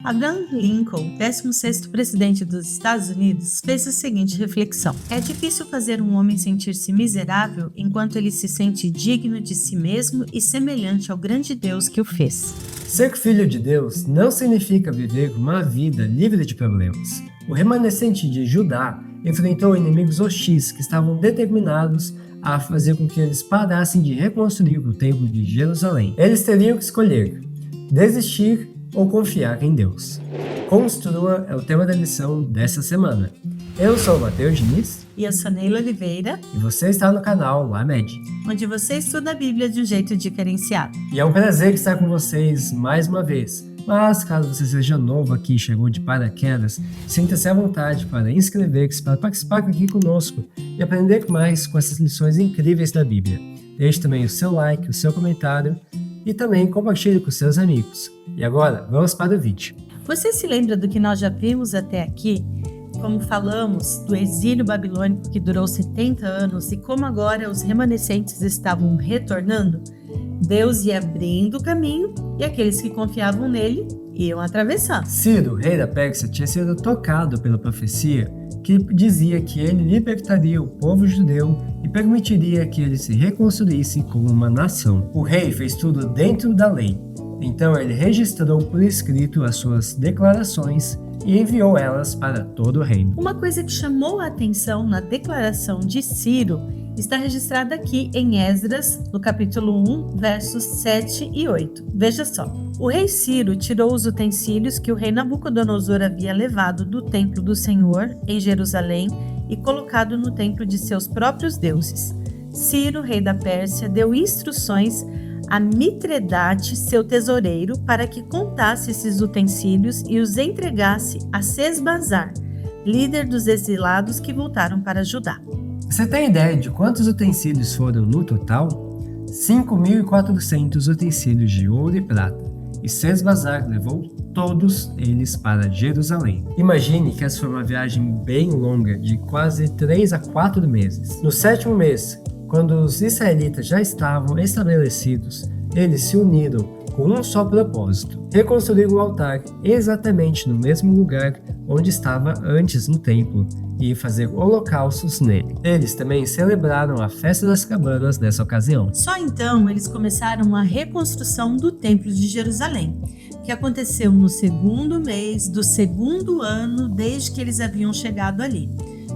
Abraham Lincoln, 16º presidente dos Estados Unidos, fez a seguinte reflexão: é difícil fazer um homem sentir-se miserável enquanto ele se sente digno de si mesmo e semelhante ao grande Deus que o fez. Ser filho de Deus não significa viver uma vida livre de problemas. O remanescente de Judá enfrentou inimigos hostis que estavam determinados a fazer com que eles parassem de reconstruir o Templo de Jerusalém. Eles teriam que escolher: desistir ou confiar em Deus. Construa é o tema da lição dessa semana. Eu sou o Matheus Diniz. E eu sou Neila Oliveira. E você está no canal Lamed, onde você estuda a Bíblia de um jeito diferenciado. E é um prazer estar com vocês mais uma vez. Mas caso você seja novo aqui e chegou de paraquedas, sinta-se à vontade para inscrever-se, para participar aqui conosco e aprender mais com essas lições incríveis da Bíblia. Deixe também o seu like, o seu comentário e também compartilhe com seus amigos. E agora, vamos para o vídeo. Você se lembra do que nós já vimos até aqui? Como falamos do exílio babilônico que durou 70 anos e como agora os remanescentes estavam retornando? Deus ia abrindo o caminho e aqueles que confiavam nele iam atravessar. Ciro, rei da Pérsia, tinha sido tocado pela profecia que dizia que ele libertaria o povo judeu e permitiria que eles se reconstruíssem como uma nação. O rei fez tudo dentro da lei. Então ele registrou por escrito as suas declarações e enviou elas para todo o reino. Uma coisa que chamou a atenção na declaração de Ciro está registrada aqui em Esdras, no capítulo 1, versos 7 e 8. Veja só. O rei Ciro tirou os utensílios que o rei Nabucodonosor havia levado do templo do Senhor em Jerusalém e colocado no templo de seus próprios deuses. Ciro, rei da Pérsia, deu instruções a Mitredate, seu tesoureiro, para que contasse esses utensílios e os entregasse a Sesbazar, líder dos exilados que voltaram para Judá. Você tem ideia de quantos utensílios foram no total? 5.400 utensílios de ouro e prata, e Sesbazar levou todos eles para Jerusalém. Imagine que essa foi uma viagem bem longa, de quase 3 a 4 meses. No 7º mês, quando os israelitas já estavam estabelecidos, eles se uniram com um só propósito: reconstruir o altar exatamente no mesmo lugar onde estava antes no templo e fazer holocaustos nele. Eles também celebraram a festa das cabanas nessa ocasião. Só então eles começaram a reconstrução do templo de Jerusalém, que aconteceu no 2º mês do 2º ano desde que eles haviam chegado ali.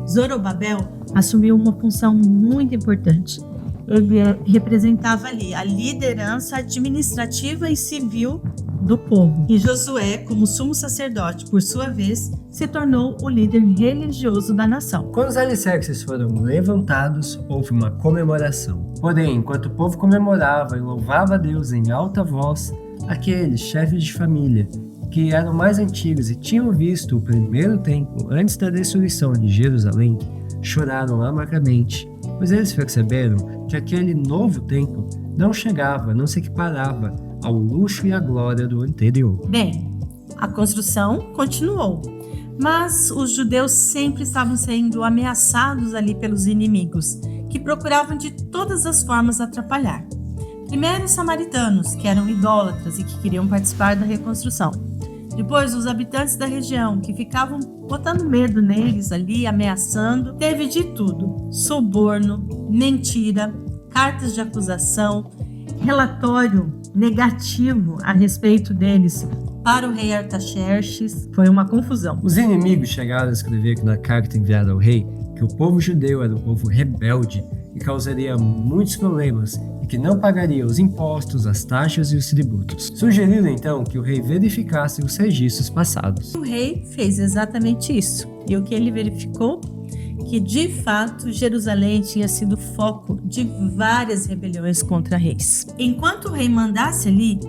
Zorobabel assumiu uma função muito importante. Ele representava ali a liderança administrativa e civil do povo. E Josué, como sumo sacerdote, por sua vez, se tornou o líder religioso da nação. Quando os alicerces foram levantados, houve uma comemoração. Porém, enquanto o povo comemorava e louvava a Deus em alta voz, aqueles chefes de família que eram mais antigos e tinham visto o primeiro templo antes da destruição de Jerusalém, choraram amargamente, pois eles perceberam que aquele novo templo não chegava, não se equiparava ao luxo e à glória do anterior. Bem, a construção continuou, mas os judeus sempre estavam sendo ameaçados ali pelos inimigos, que procuravam de todas as formas atrapalhar. Primeiro os samaritanos, que eram idólatras e que queriam participar da reconstrução. Depois, os habitantes da região, que ficavam botando medo neles ali, ameaçando. Teve de tudo: suborno, mentira, cartas de acusação, relatório negativo a respeito deles para o rei Artaxerxes. Foi uma confusão. Os inimigos chegaram a escrever na carta enviada ao rei que o povo judeu era um povo rebelde e causaria muitos problemas e que não pagaria os impostos, as taxas e os tributos. Sugeriram então que o rei verificasse os registros passados. O rei fez exatamente isso. E o que ele verificou? Que de fato Jerusalém tinha sido foco de várias rebeliões contra reis. Enquanto o rei mandasse ali,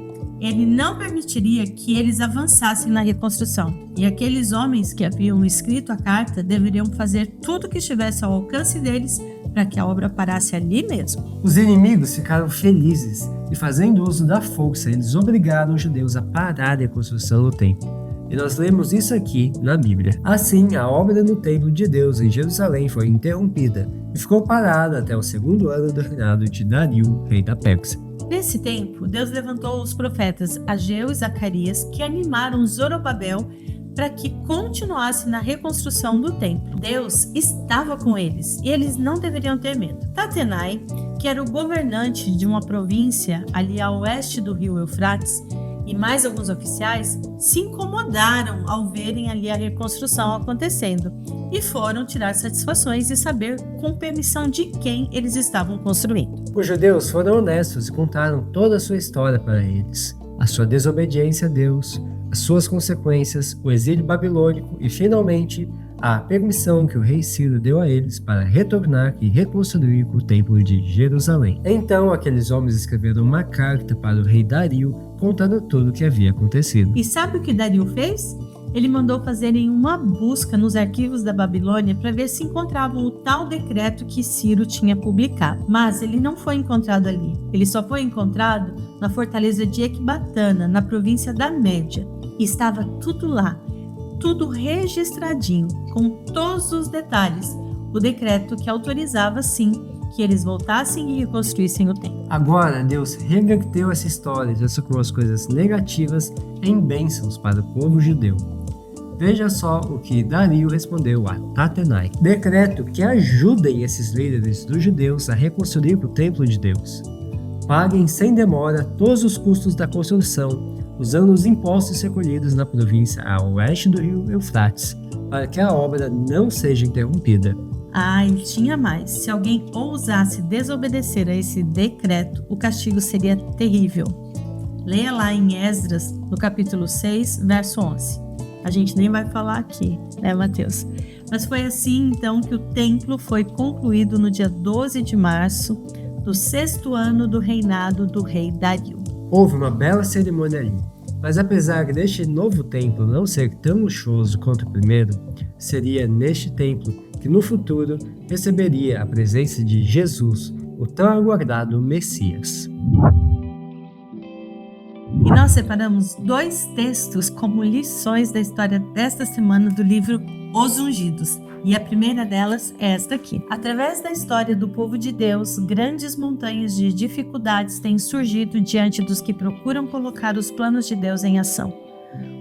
ele não permitiria que eles avançassem na reconstrução. E aqueles homens que haviam escrito a carta deveriam fazer tudo o que estivesse ao alcance deles para que a obra parasse ali mesmo. Os inimigos ficaram felizes e, fazendo uso da força, eles obrigaram os judeus a parar a construção do templo. E nós lemos isso aqui na Bíblia. Assim, a obra no templo de Deus em Jerusalém foi interrompida e ficou parada até o 2º ano do reinado de Dario, rei da Pérsia. Nesse tempo, Deus levantou os profetas Ageu e Zacarias, que animaram Zorobabel para que continuasse na reconstrução do templo. Deus estava com eles e eles não deveriam ter medo. Tatenai, que era o governante de uma província ali a oeste do rio Eufrates, e mais alguns oficiais se incomodaram ao verem ali a reconstrução acontecendo e foram tirar satisfações e saber com permissão de quem eles estavam construindo. Os judeus foram honestos e contaram toda a sua história para eles, a sua desobediência a Deus, as suas consequências, o exílio babilônico e, finalmente, a permissão que o rei Ciro deu a eles para retornar e reconstruir o templo de Jerusalém. Então, aqueles homens escreveram uma carta para o rei Dario, contando tudo o que havia acontecido. E sabe o que Dario fez? Ele mandou fazerem uma busca nos arquivos da Babilônia para ver se encontravam o tal decreto que Ciro tinha publicado. Mas ele não foi encontrado ali. Ele só foi encontrado na fortaleza de Ecbatana, na província da Média. E estava tudo lá, tudo registradinho, com todos os detalhes. O decreto que autorizava, sim, que eles voltassem e reconstruíssem o templo. Agora, Deus reverteu essa história e transformou as coisas negativas em bênçãos para o povo judeu. Veja só o que Dario respondeu a Tatenai. Decreto que ajudem esses líderes dos judeus a reconstruir o templo de Deus. Paguem sem demora todos os custos da construção, usando os impostos recolhidos na província a oeste do rio Eufrates, para que a obra não seja interrompida. Ah, e tinha mais. Se alguém ousasse desobedecer a esse decreto, o castigo seria terrível. Leia lá em Esdras, no capítulo 6, verso 11. A gente nem vai falar aqui, né, Mateus? Mas foi assim, então, que o templo foi concluído no dia 12 de março do 6º ano do reinado do rei Dario. Houve uma bela cerimônia ali, mas apesar deste novo templo não ser tão luxuoso quanto o primeiro, seria neste templo que no futuro receberia a presença de Jesus, o tão aguardado Messias. E nós separamos 2 textos como lições da história desta semana do livro Os Ungidos. E a primeira delas é esta aqui. Através da história do povo de Deus, grandes montanhas de dificuldades têm surgido diante dos que procuram colocar os planos de Deus em ação.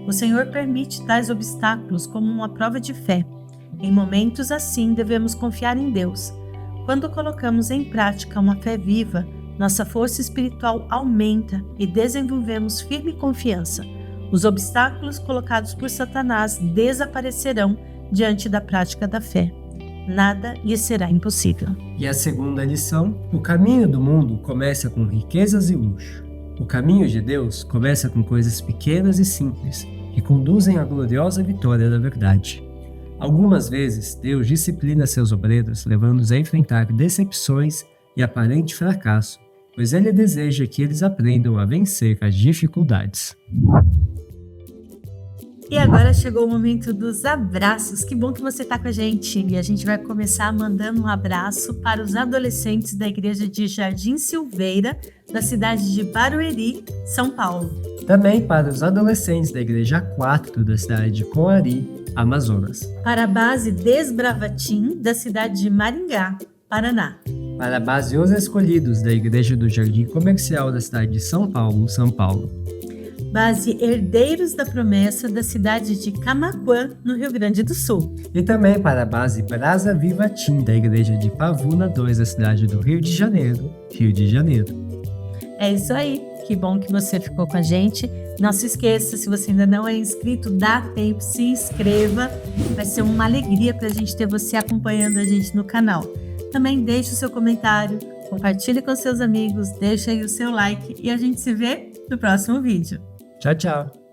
O Senhor permite tais obstáculos como uma prova de fé. Em momentos assim, devemos confiar em Deus. Quando colocamos em prática uma fé viva, nossa força espiritual aumenta e desenvolvemos firme confiança. Os obstáculos colocados por Satanás desaparecerão diante da prática da fé. Nada lhe será impossível. E a segunda lição: o caminho do mundo começa com riquezas e luxo. O caminho de Deus começa com coisas pequenas e simples, que conduzem à gloriosa vitória da verdade. Algumas vezes, Deus disciplina seus obreiros, levando-os a enfrentar decepções e aparente fracasso, pois Ele deseja que eles aprendam a vencer as dificuldades. E agora chegou o momento dos abraços. Que bom que você está com a gente. E a gente vai começar mandando um abraço para os adolescentes da igreja de Jardim Silveira, da cidade de Barueri, São Paulo. Também para os adolescentes da igreja 4 da cidade de Coari, Amazonas. Para a base Desbravatim, da cidade de Maringá, Paraná. Para a base Os Escolhidos da igreja do Jardim Comercial da cidade de São Paulo, São Paulo. Base Herdeiros da Promessa da cidade de Camaquã, no Rio Grande do Sul. E também para a base Brasa Viva Team da igreja de Pavuna 2 da cidade do Rio de Janeiro, Rio de Janeiro. É isso aí, que bom que você ficou com a gente. Não se esqueça, se você ainda não é inscrito, dá tempo, se inscreva. Vai ser uma alegria para a gente ter você acompanhando a gente no canal. Também deixe o seu comentário, compartilhe com seus amigos, deixe aí o seu like e a gente se vê no próximo vídeo. Tchau, tchau!